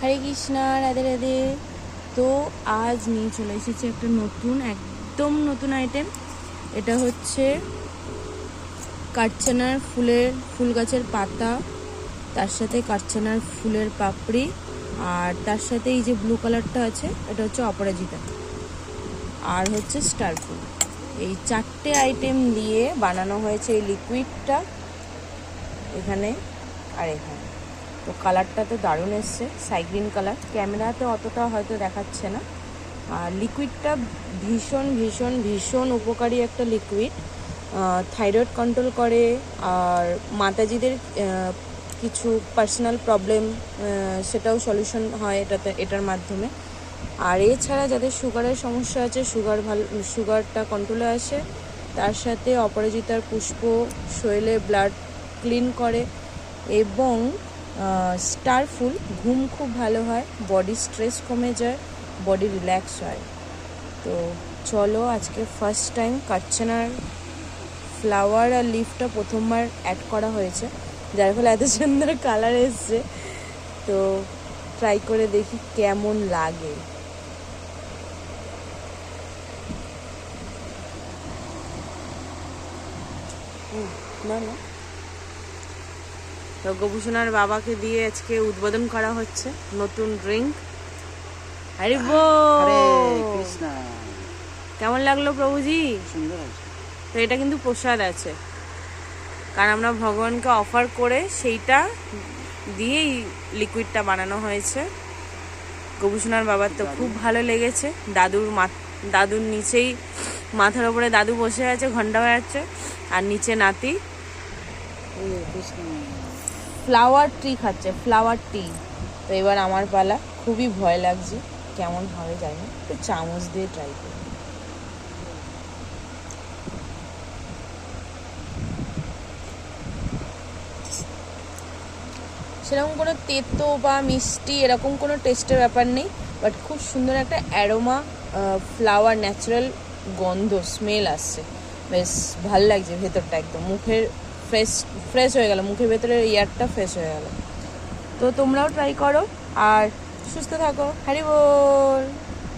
হরে কৃষ্ণা, রাধে রাধে। তো আজ নিয়ে চলে এসেছি একটা নতুন, একদম নতুন আইটেম। এটা হচ্ছে কাটছানার ফুল গাছের পাতা, তার সাথে কাটছানার ফুলের পাপড়ি, আর তার সাথে এই যে ব্লু কালারটা আছে এটা হচ্ছে অপরাজিতা, আর হচ্ছে স্টার ফুল। এই চারটে আইটেম দিয়ে বানানো হয়েছে এই লিকুইডটা, এখানে আর এখানে। তো কালারটা তো দারুণ এসছে, সাইগ্রিন কালার। ক্যামেরাতে অতটা হয়তো দেখাচ্ছে না। আর লিকুইডটা ভীষণ ভীষণ ভীষণ উপকারী একটা লিকুইড। থাইরয়েড কন্ট্রোল করে, আর মাতাজিদের কিছু পার্সোনাল প্রবলেম সেটাও সলিউশন হয় এটার মাধ্যমে। আর এছাড়া যাদের সুগারের সমস্যা আছে, সুগারটা কন্ট্রোলে আসে। তার সাথে অপরাজিতার পুষ্প শরীরে ব্লাড ক্লিন করে, এবং স্টার ফুল ঘুম খুব ভালো হয়, বডি স্ট্রেস কমে যায়, বডি রিল্যাক্স হয়। তো চলো, আজকে ফার্স্ট টাইম কাটছানার ফ্লাওয়ার আর লিফটা প্রথমবার অ্যাড করা হয়েছে, যার ফলে এত সুন্দর কালার এসছে। তো ট্রাই করে দেখি কেমন লাগে। না না, যজ্ঞভূষণার বাবাকে দিয়ে আজকে উদ্বোধন করা হচ্ছে নতুন ড্রিঙ্ক। হরি বল। কেমন লাগলো প্রভুজি? সুন্দর আছে। তো এটা কিন্তু প্রসাদ আছে, কারণ আমরা ভগবানকে অফার করে সেইটা দিয়েই লিকুইডটা বানানো হয়েছে। গোভূষণার বাবার তো খুব ভালো লেগেছে। দাদুর নিচেই, মাথার ওপরে দাদু বসে আছে, ঘন্টা বাজাচ্ছে, আর নিচে নাতি ফ্লাওয়ার ট্রি খাচ্ছে, ফ্লাওয়ার টি। তো এবার আমার পালা। খুবই ভয় লাগছে, কেমন হবে জানি না। একটু চামচ দিয়ে ট্রাই করি। সেরকম কোনো তেতো বা মিষ্টি এরকম কোনো টেস্টের ব্যাপার নেই, বাট খুব সুন্দর একটা অ্যারোমা, ফ্লাওয়ার ন্যাচারাল গন্ধ, স্মেল আসছে। বেশ ভাল লাগছে ভেতরটা, একদম মুখের ফ্রেশ হয়ে গেল, মুখের ভেতরের এয়ারটা ফ্রেশ হয়ে গেল। তো তোমরাও ট্রাই করো আর সুস্থ থাকো। হরি বল।